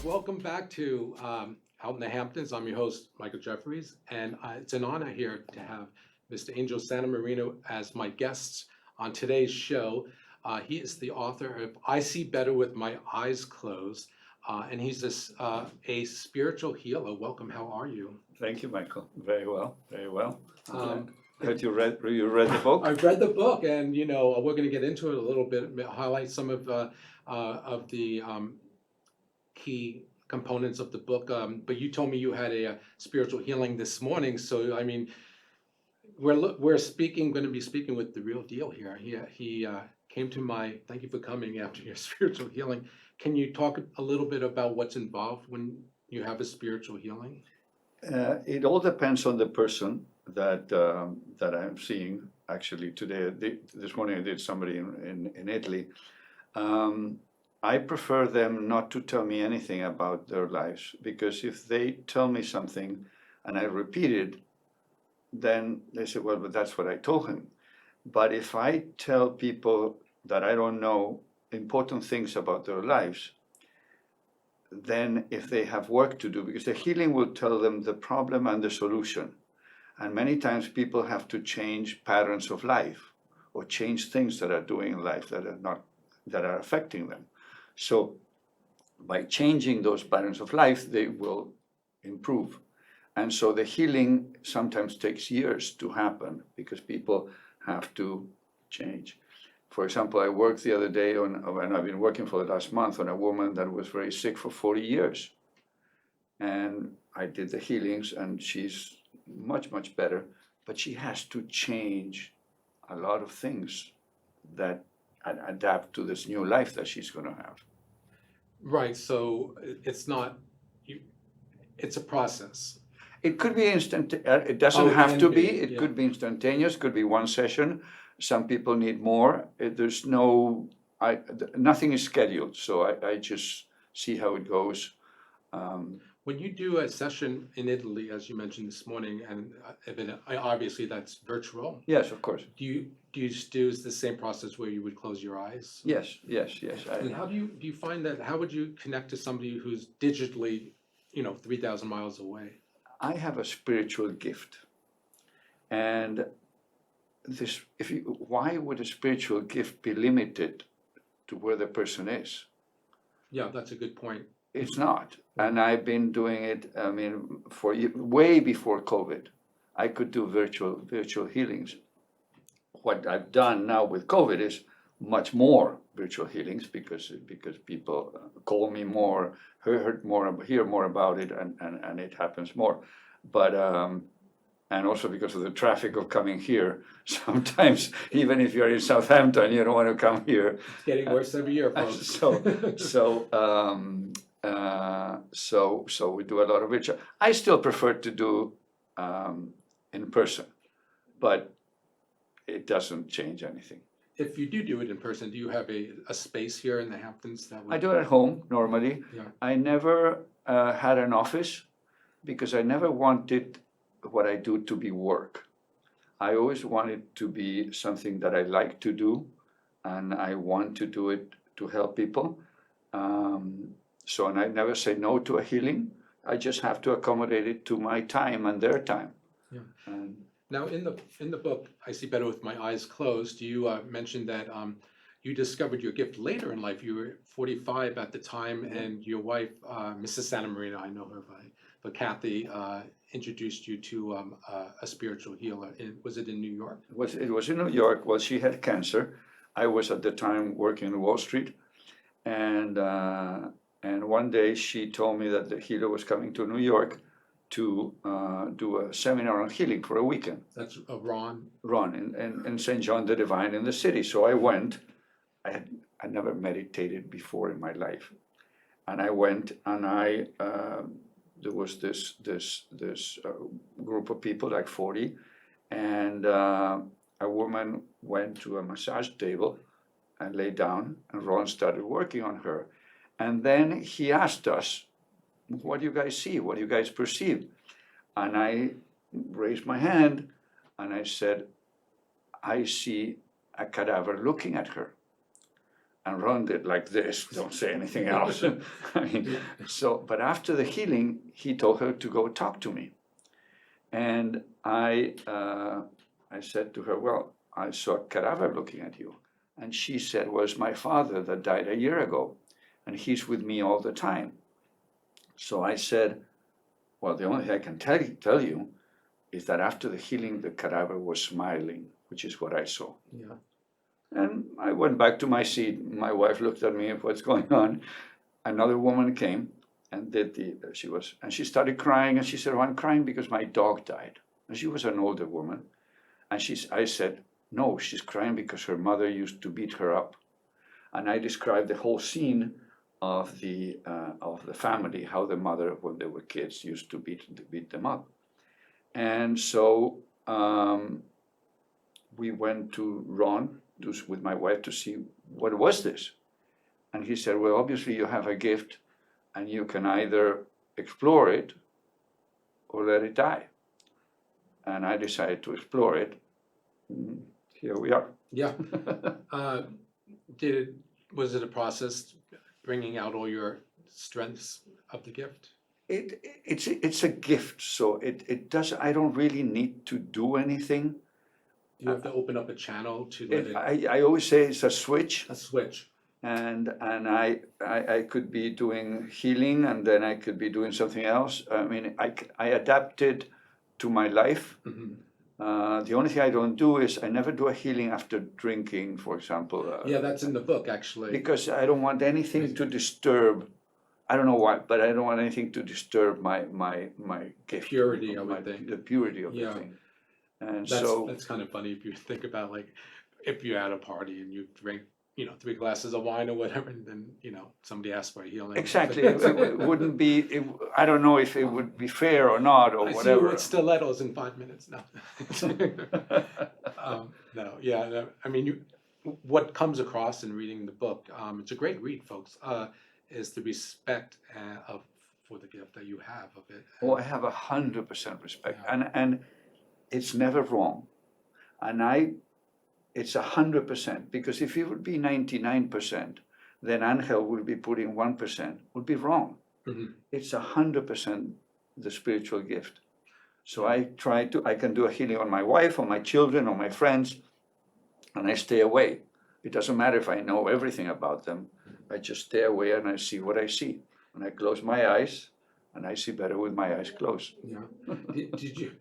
Welcome back to Out in the Hamptons. I'm your host, Michael Jefferies, and it's an honor here to have Mr. Angel Santamarina as my guest on today's show. He is the author of I See Better with My Eyes Closed, and he's a spiritual healer. Welcome, how are you? Thank you, Michael. Very well, very well. Um, Heard you read the book? I've read the book, and we're going to get into it a little bit, highlight some of the key components of the book. But you told me you had a spiritual healing this morning, so I mean, we're going to be speaking with the real deal here. He came to my thank you for coming after your spiritual healing. Can you talk a little bit about what's involved when you have a spiritual healing? It all depends on the person that I'm seeing. Actually, this morning I did somebody in Italy. I prefer them not to tell me anything about their lives, because if they tell me something and I repeat it, then they say, well, but that's what I told him. But if I tell people that I don't know important things about their lives, then if they have work to do, because the healing will tell them the problem and the solution. And many times people have to change patterns of life or change things that are doing in life that are affecting them. So by changing those patterns of life, they will improve. And so the healing sometimes takes years to happen because people have to change. For example, I worked the other day and I've been working for the last month on a woman that was very sick for 40 years. And I did the healings and she's much, much better, but she has to change a lot of things that adapt to this new life that she's going to have. Right. So it's not it's a process. It could be instant. It doesn't have to be. It Yeah. could be instantaneous. Could be one session. Some people need more. There's nothing is scheduled. So I just see how it goes. When you do a session in Italy, as you mentioned this morning, and obviously that's virtual, Yes, of course. do you do the same process where you would close your eyes? Yes. And how do you find that? How would you connect to somebody who's digitally, 3,000 miles away? I have a spiritual gift, and why would a spiritual gift be limited to where the person is? Yeah, that's a good point. It's not. And I've been doing it, I mean, way before COVID. I could do virtual healings. What I've done now with COVID is much more virtual healings because people call me more, hear more about it, and it happens more. But and also because of the traffic of coming here, sometimes even if you're in Southampton, you don't want to come here. It's getting worse every year, folks. So we do a lot of virtual. I still prefer to do in person, but it doesn't change anything. If you do it in person, do you have a space here in the Hamptons that would... I do it at home normally. Yeah. I never had an office because I never wanted what I do to be work. I always wanted to be something that I like to do, and I want to do it to help people. And I never say no to a healing. I just have to accommodate it to my time and their time. Yeah. And now, in the book, I See Better with My Eyes Closed, you mentioned that you discovered your gift later in life. You were 45 at the time, and your wife, Mrs. Santamarina, I know her but Kathy, introduced you to a spiritual healer. Was it in New York? It was in New York. Well, she had cancer. I was at the time working in Wall Street, and one day she told me that the healer was coming to New York to do a seminar on healing for a weekend. That's Ron. Ron in St. John the Divine in the city. So I went. I never meditated before in my life, and I went, and there was this group of people, like 40, and a woman went to a massage table and lay down, and Ron started working on her. And then he asked us, what do you guys see? What do you guys perceive? And I raised my hand and I said, I see a cadaver looking at her. And Ron did like this, don't say anything else. I mean, so, but after the healing, he told her to go talk to me. And I said to her, well, I saw a cadaver looking at you. And she said, well, it's my father that died a year ago, and he's with me all the time. So I said, well, the only thing I can tell you is that after the healing, the cadaver was smiling, which is what I saw. Yeah. And I went back to my seat. My wife looked at me, what's going on? Another woman came and she started crying, and she said, oh, I'm crying because my dog died. And she was an older woman. And I said, no, she's crying because her mother used to beat her up. And I described the whole scene of the family, how the mother, when they were kids, used to beat them up. And so we went to Ron with my wife to see what was this. And he said, well, obviously you have a gift, and you can either explore it or let it die. And I decided to explore it. Here we are. Yeah. Was it a process bringing out all your strengths of the gift? It's a gift, so it does. I don't really need to do anything. You have to open up a channel to let it. I always say it's a switch. A switch. And I could be doing healing, and then I could be doing something else. I mean, I adapted to my life. Mm-hmm. The only thing I don't do is I never do a healing after drinking, for example. Yeah, that's in the book, actually. Because I don't want anything to disturb. I don't know why, but I don't want anything to disturb my gift. Purity, I would think. The purity of the thing. And that's kind of funny if you think about, like, if you're at a party and you drink, 3 glasses of wine or whatever, and then, somebody asks for a healing. Exactly. It wouldn't be, I don't know if it would be fair or not, or I whatever. see you with stilettos in 5 minutes. No. No, yeah. No, I mean, what comes across in reading the book, it's a great read, folks, is the respect for the gift that you have of it. Oh, I have 100% respect. Yeah. And it's never wrong. And it's 100%, because if it would be 99%, then Angel will be putting 1%, would be wrong. Mm-hmm. It's 100% the spiritual gift. So I can do a healing on my wife, on my children, on my friends, and I stay away. It doesn't matter if I know everything about them. I just stay away and I see what I see. And I close my eyes, and I see better with my eyes closed. Yeah. Did you do?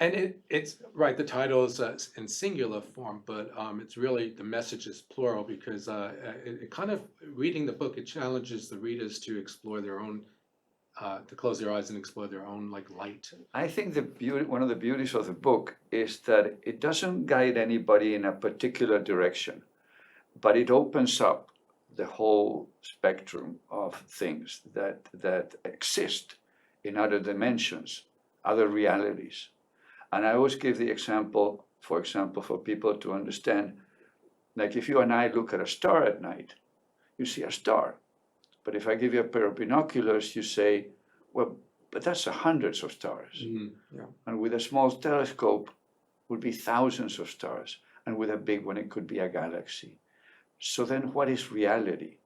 And it's right. The title is in singular form, but it's really, the message is plural, because it kind of, reading the book, it challenges the readers to explore their own, to close their eyes and explore their own, like, light. I think one of the beauties of the book is that it doesn't guide anybody in a particular direction, but it opens up the whole spectrum of things that exist in other dimensions, other realities. And I always give the example, for people to understand, like if you and I look at a star at night, you see a star. But if I give you a pair of binoculars, you say, well, but that's hundreds of stars. Mm-hmm. Yeah. And with a small telescope, would be thousands of stars. And with a big one, it could be a galaxy. So then what is reality?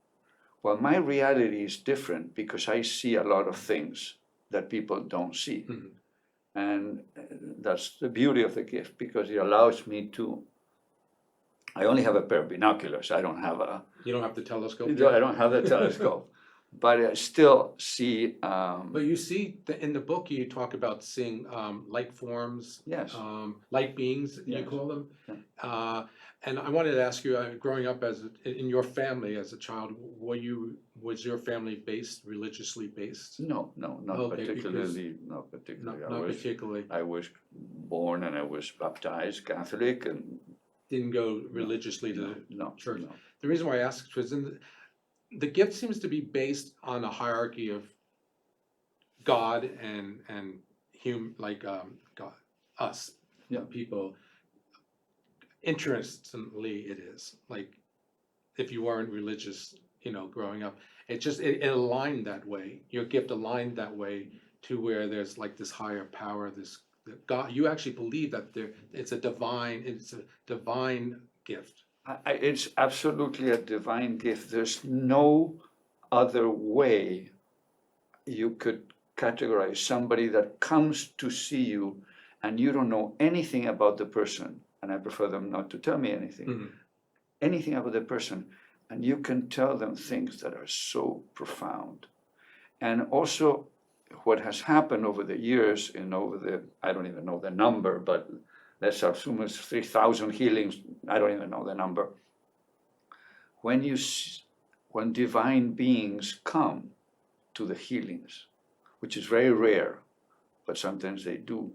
Well, my reality is different because I see a lot of things that people don't see. Mm-hmm. And that's the beauty of the gift, because it allows me to, I only have a pair of binoculars. I don't have You don't have the telescope. I don't have the telescope, but I still see. But you see, in the book, you talk about seeing light forms. Yes. Light beings, you Yes. call them. Yeah. And I wanted to ask you, growing up in your family as a child, was your family religiously based? No, not Okay, particularly. Not particularly. Not particularly. I was born and I was baptized Catholic, and Didn't go religiously to no church. No. The reason why I asked was, the gift seems to be based on a hierarchy of God and God, us, Yeah. people. Interestingly, it is like, if you weren't religious, growing up, it aligned that way. Your gift aligned that way to where there's like this higher power, God. You actually believe that it's a divine gift. It's absolutely a divine gift. There's no other way you could categorize somebody that comes to see you and you don't know anything about the person, and I prefer them not to tell me anything about the person, and you can tell them things that are so profound. And also, what has happened over the years and over the, I don't even know the number, but let's assume it's 3,000 healings, I don't even know the number. When divine beings come to the healings, which is very rare, but sometimes they do,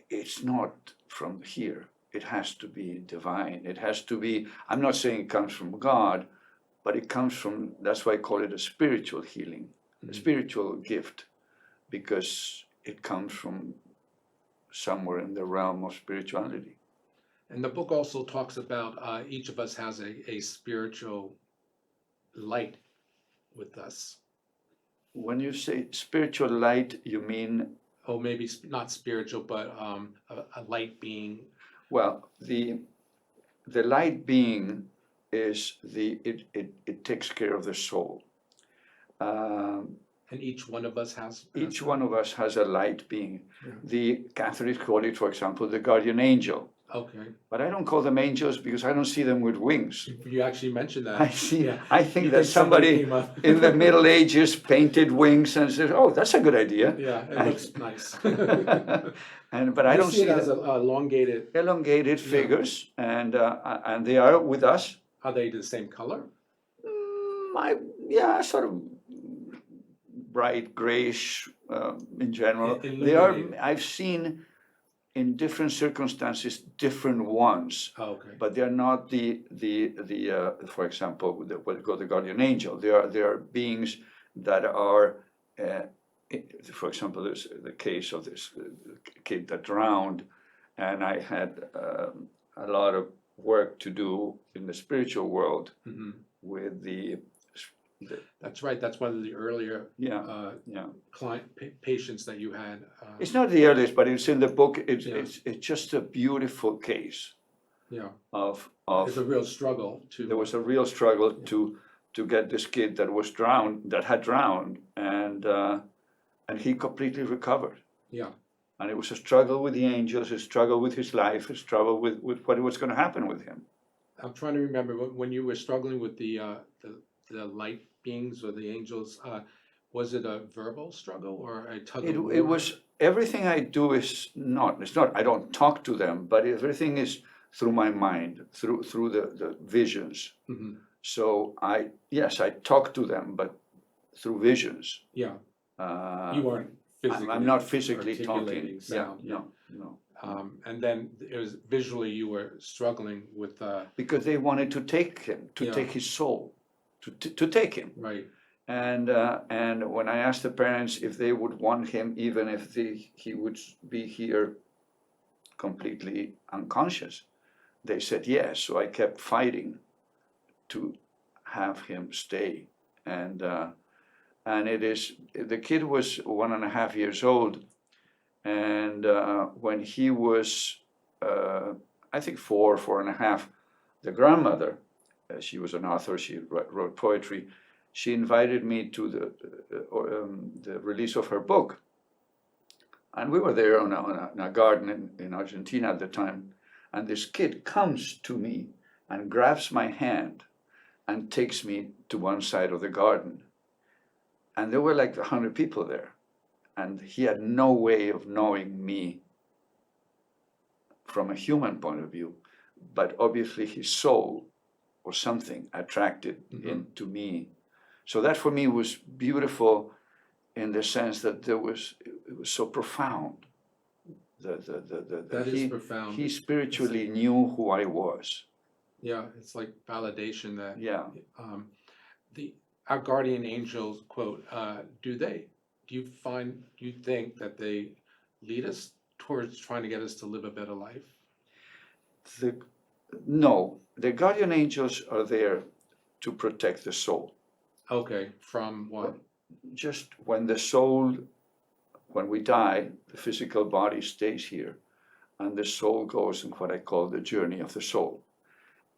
it's not from here. It has to be divine. It has to be, I'm not saying it comes from God, but it comes from, that's why I call it a spiritual healing, a spiritual gift, because it comes from somewhere in the realm of spirituality. And the book also talks about each of us has a spiritual light with us. When you say spiritual light, you mean? Oh, maybe not spiritual, but a light being. Well, the light being is it takes care of the soul. And each one of us has. Each one of us has a light being. Yeah. The Catholics call it, for example, the guardian angel. Okay. But I don't call them angels because I don't see them with wings. You actually mentioned that. I think that somebody in the Middle Ages painted wings and said, "Oh, that's a good idea." Yeah, it looks nice. But I don't see it as them. elongated Figures, and they are with us. Are they the same color? Sort of bright grayish in general. They are. I've seen in different circumstances different ones. Oh, okay. But they are not the for example, what we call the guardian angel. They are beings that are. For example, there's the case of this kid that drowned, and I had a lot of work to do in the spiritual world with the. That's right. That's one of the earlier client patients that you had. It's not the earliest, but it's in the book. It's just a beautiful case. Yeah. Of it's a real struggle to. There was a real struggle to get this kid that had drowned, and he completely recovered. Yeah. And it was a struggle with the angels, a struggle with his life, a struggle with what was going to happen with him. I'm trying to remember when you were struggling with the light beings or the angels. Was it a verbal struggle or a tug of war? It was everything I do is not. It's not. I don't talk to them, but everything is through my mind, through the visions. So I talk to them, but through visions. Yeah. You weren't physically. I'm not physically talking. Sound. No. And then it was visually you were struggling with. Because they wanted to take him, take his soul, to take him. Right. And when I asked the parents if they would want him, even if he would be here completely unconscious, they said yes. So I kept fighting to have him stay. And the kid was 1.5 years old, and when he was, I think 4.5, the grandmother, she was an author, she wrote poetry, she invited me to the release of her book. And we were there on a garden in Argentina at the time, and this kid comes to me and grabs my hand and takes me to one side of the garden. And there were like 100 people there. And he had no way of knowing me from a human point of view. But obviously his soul or something attracted into me. So that for me was beautiful in the sense that it was so profound. That is profound. He spiritually knew who I was. Yeah, it's like validation that. Yeah. Our guardian angels, quote, do you think that they lead us towards trying to get us to live a better life? No, the guardian angels are there to protect the soul. Okay, from what? Just when we die, the physical body stays here, and the soul goes in what I call the journey of the soul.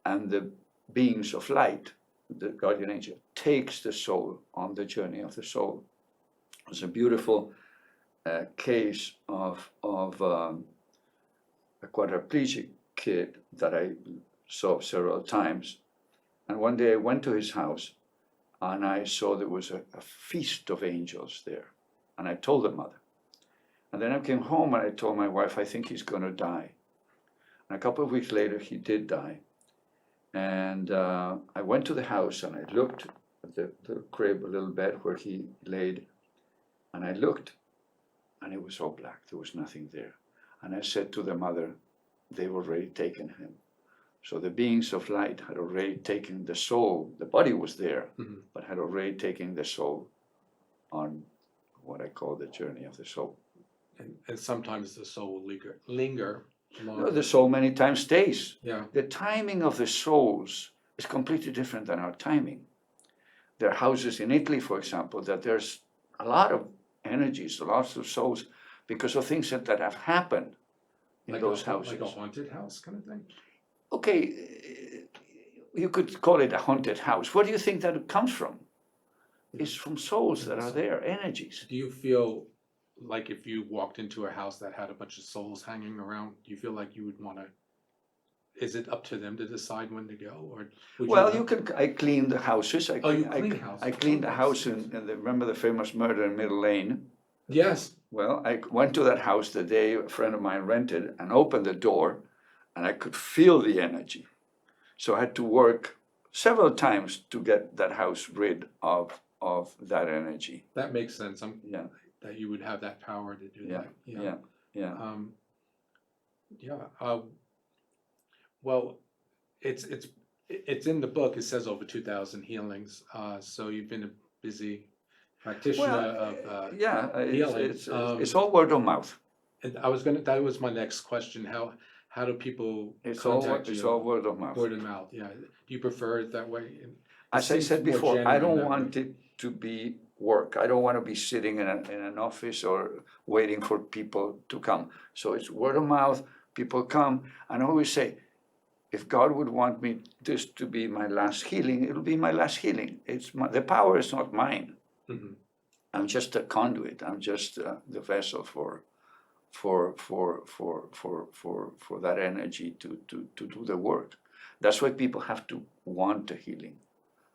and the beings of light, the guardian angel, takes the soul on the journey of the soul. It's a beautiful case of a quadriplegic kid that I saw several times. And one day I went to his house and I saw there was a feast of angels there. And I told the mother. And then I came home and I told my wife, I think he's going to die. And a couple of weeks later, he did die. And I went to the house and I looked at the crib, a little bed where he laid. And I looked and it was all black. There was nothing there. And I said to the mother, they've already taken him. So the beings of light had already taken the soul. The body was there, but had already taken the soul on what I call the journey of the soul. And sometimes the soul will linger No, longer. the soul many times stays. Yeah. The timing of the souls is completely different than our timing. There are houses in Italy, for example, that there's a lot of energies, lots of souls, because of things that have happened in Like those houses. Like a haunted house kind of thing? Okay, you could call it a haunted house. Where do you think that it comes from? It's from souls that are there, energies. Do you feel like if you walked into a house that had a bunch of souls hanging around, do you feel like you would want to, is it up to them to decide when to go? Or would Well, you I clean the houses. Oh, you clean houses. I cleaned the Oh, house nice. remember the famous murder in Middle Lane? Yes. Well, I went to that house the day a friend of mine rented and opened the door and I could feel the energy. So I had to work several times to get that house rid of that energy. That makes sense. Yeah, That you would have that power to do yeah, that. yeah. Well, it's in the book. It says over 2,000 healings. So you've been a busy practitioner of healing. It's all word of mouth. And that was my next question. How do people It's contact you? all word of mouth. Word of mouth, yeah. Do you prefer it that way? As I seems said more before, I genuine don't that want way. it to be work. I don't want to be sitting in an office or waiting for people to come. So it's word of mouth. People come, and I always say, if God would want me this to be my last healing, it'll be my last healing. The power is not mine. Mhm. I'm just a conduit. I'm just the vessel for that energy to do the work. That's why people have to want a healing.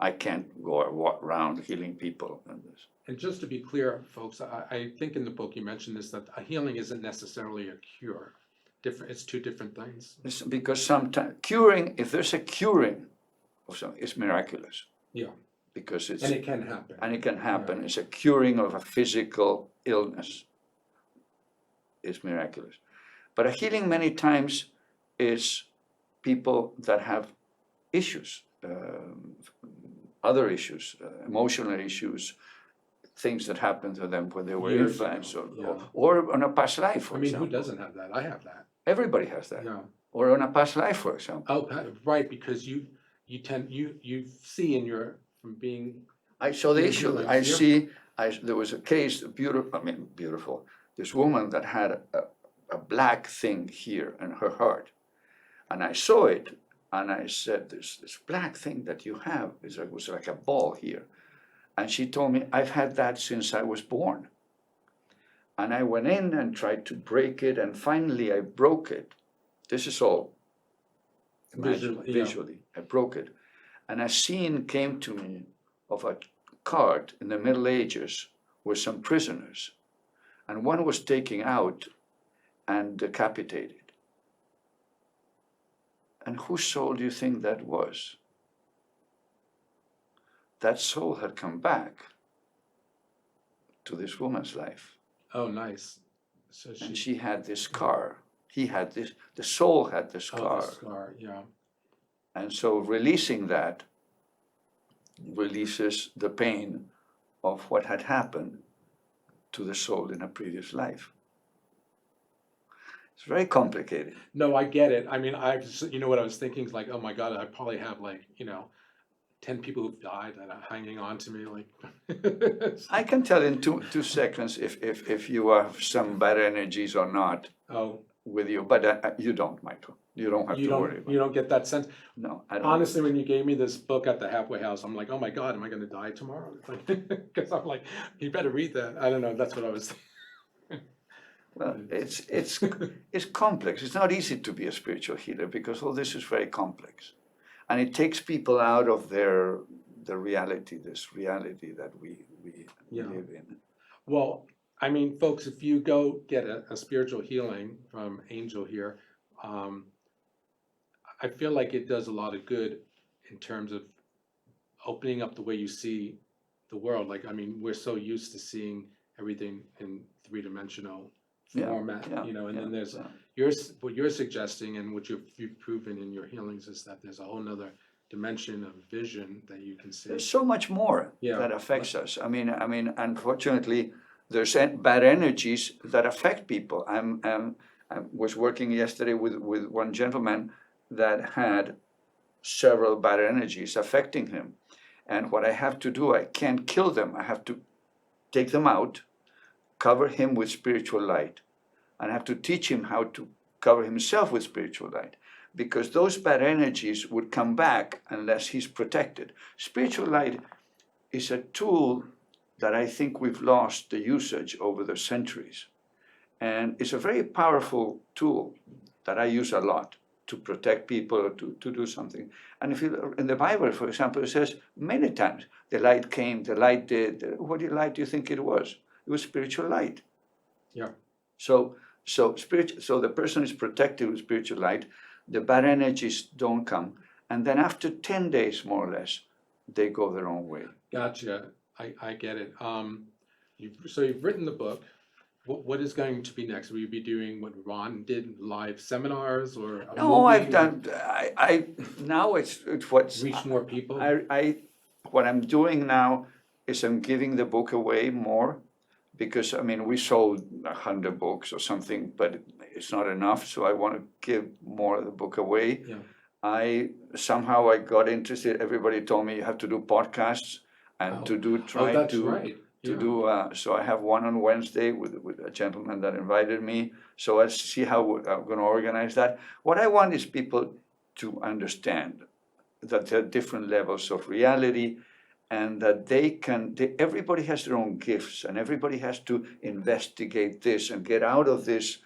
I can't go around healing people. And just to be clear, folks, I think in the book you mentioned this, that a healing isn't necessarily a cure. It's two different things. It's because sometimes curing, if there's a curing of something, it's miraculous. Yeah. Because it's And it can happen. and it can happen. It's a curing of a physical illness. It's miraculous. But a healing many times is people that have issues, other issues, emotional issues, things that happened to them when they were Years infants ago, or on a past life, for I mean, example. who doesn't have that? I have that. Everybody has that. Yeah. Or on a past life, for example. Oh, right, because you see in your from being I saw the Yeah, issue. yeah. There was a case, beautiful. This woman that had a black thing here in her heart. And I saw it, and I said, this black thing that you have was like a ball here. And she told me, I've had that since I was born. And I went in and tried to break it, and finally I broke it. This is all visually. I broke it. And a scene came to me of a cart in the Middle Ages with some prisoners. And one was taken out and decapitated. And whose soul do you think that was? That soul had come back to this woman's life. Oh, nice. So And she had this scar. The soul had the the scar. scar, yeah. And so releasing that releases the pain of what had happened to the soul in a previous life. It's very complicated. No, I get it. I mean, you know what I was thinking is like, oh my God, I probably have like, 10 people who've died that are hanging on to me like. I can tell in two seconds if you have some bad energies or not. Oh, with you, but you don't, Michael. You don't have to worry about you it. don't get that sense. No, I don't. Honestly, when you gave me this book at the halfway house, I'm like, oh my God, am I going to die tomorrow? Because I'm like, you better read that. I don't know. That's what I was thinking. Well, it's complex. It's not easy to be a spiritual healer because all this is very complex, and it takes people out of the reality, this reality that we Yeah. live in. Well, I mean, folks, if you go get a spiritual healing from Angel here, I feel like it does a lot of good in terms of opening up the way you see the world. Like, I mean, we're so used to seeing everything in three-dimensional Yeah, format, yeah, and yeah, then there's yeah. what you're suggesting and what you've proven in your healings is that there's a whole nother dimension of vision that you can see. There's so much more Yeah. that affects us. I mean, unfortunately, there's bad energies that affect people. I was working yesterday with one gentleman that had several bad energies affecting him. And what I have to do, I can't kill them. I have to take them out, cover him with spiritual light, and I have to teach him how to cover himself with spiritual light. Because those bad energies would come back unless he's protected. Spiritual light is a tool that I think we've lost the usage over the centuries. And it's a very powerful tool that I use a lot to protect people or to do something. And if you, in the Bible, for example, it says many times, the light came, the light did. What light do you think it was? It was spiritual light. Yeah. So the person is protected with spiritual light, the bad energies don't come, and then after 10 days, more or less, they go their own way. Gotcha. I get it. You've written the book. What is going to be next? Will you be doing what Ron did, live seminars or a No, movie I've done, I now it's what's, reach more people? what I'm doing now is I'm giving the book away more, because I mean, we sold 100 books or something, but it's not enough, so I want to give more of the book away. Yeah. Somehow I got interested. Everybody told me you have to do podcasts and to do try that's to right. to Yeah. do. So I have one on Wednesday with a gentleman that invited me. So I see how I'm going to organize that. What I want is people to understand that there are different levels of reality, and that everybody has their own gifts, and everybody has to investigate this and get out of this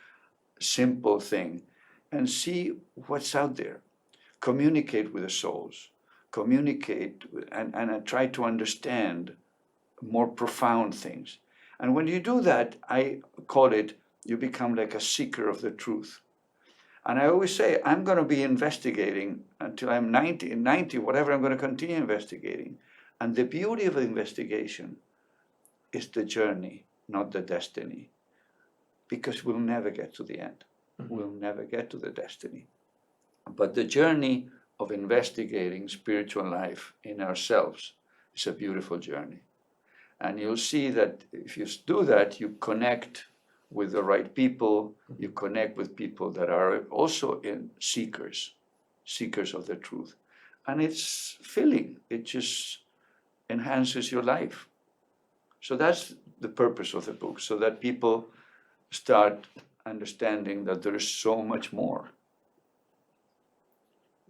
simple thing and see what's out there. Communicate with the souls, and try to understand more profound things. And when you do that, I call it, you become like a seeker of the truth. And I always say, I'm going to be investigating until I'm 90, whatever, I'm going to continue investigating. And the beauty of investigation is the journey, not the destiny. Because we'll never get to the end. Mm-hmm. We'll never get to the destiny. But the journey of investigating spiritual life in ourselves is a beautiful journey. And you'll see that if you do that, you connect with the right people, you connect with people that are also seekers of the truth. And it's filling, it just enhances your life. So that's the purpose of the book, so that people start understanding that there is so much more.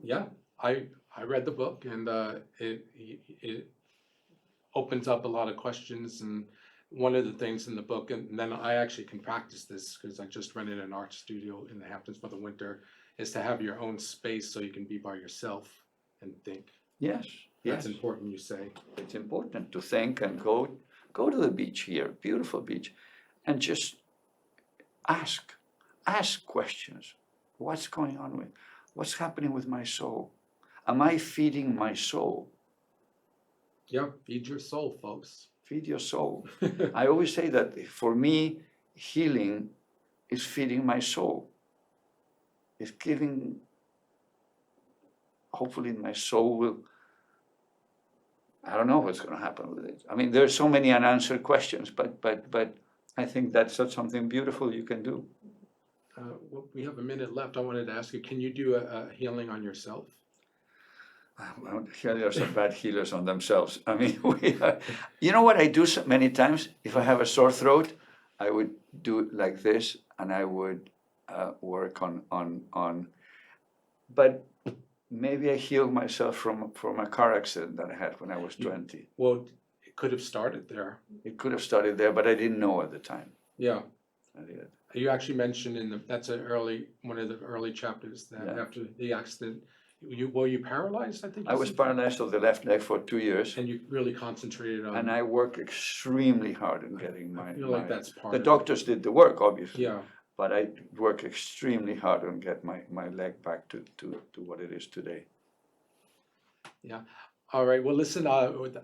Yeah, I read the book, and it opens up a lot of questions. And one of the things in the book, and then I actually can practice this because I just rented an art studio in the Hamptons for the winter, is to have your own space so you can be by yourself and think. Yes, That's important, you say. It's important to think and go to the beach here, beautiful beach, and just ask questions. What's going on what's happening with my soul? Am I feeding my soul? Yeah, feed your soul, folks. Feed your soul. I always say that for me, healing is feeding my soul. It's giving, hopefully my soul will, I don't know what's going to happen with it. I mean, there are so many unanswered questions, but I think that's something beautiful you can do. Well, we have a minute left. I wanted to ask you, can you do a healing on yourself? Well, healers are bad healers on themselves. I mean, you know what I do many times? If I have a sore throat, I would do it like this, and I would work on. But maybe I healed myself from a car accident that I had when I was 20. Well, it could have started there. It could have started there, but I didn't know at the time. Yeah. I did. You actually mentioned that's one of the early chapters that Yeah. after the accident, were you paralyzed? I think I you was said? paralyzed of the left leg for 2 years, And you really concentrated on. and I worked extremely hard in getting I feel like that's part the of it. doctors did the work, obviously. Yeah. But I worked extremely hard on get my leg back to what it is today. Yeah. All right. Well, listen.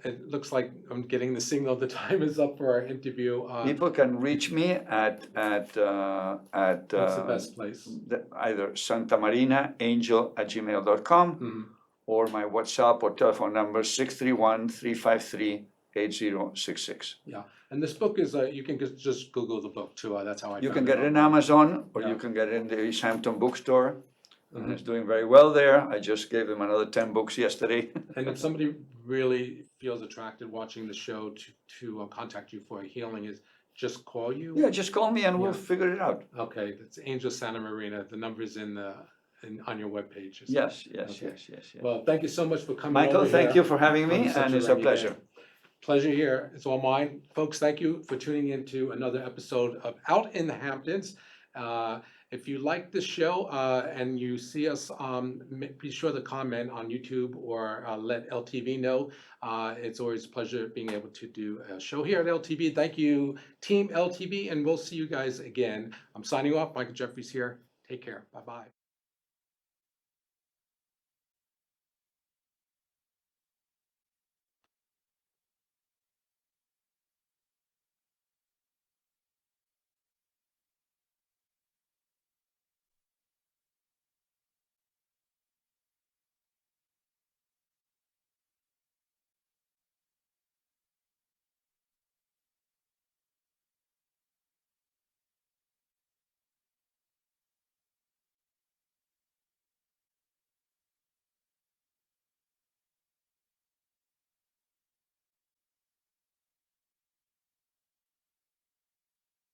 It looks like I'm getting the signal. The time is up for our interview. People can reach me at What's the best place? either santamarinaangel@gmail.com Mhm. or my WhatsApp or telephone number 631-353-8066. Yeah. And this book is you can just Google the book too. That's how I. You found can get it in online. Amazon, or Yeah. you can get it in the East Hampton bookstore. And Mhm. it's doing very well there. I just gave them another 10 books yesterday. And if somebody really feels attracted watching the show to contact you for a healing, is just call you. Yeah, just call me and we'll Yeah. figure it out. Okay, that's Angel Santamarina. The number's on your webpage. Yes. Okay. Well, thank you so much for coming Michael, over thank here you for having me, on such and a it's a rainy pleasure. day. Pleasure here. It's all mine. Folks, thank you for tuning in to another episode of Out in the Hamptons. If you like this show and you see us, be sure to comment on YouTube or let LTV know. It's always a pleasure being able to do a show here at LTV. Thank you, Team LTV, and we'll see you guys again. I'm signing off. Michael Jefferies here. Take care. Bye-bye.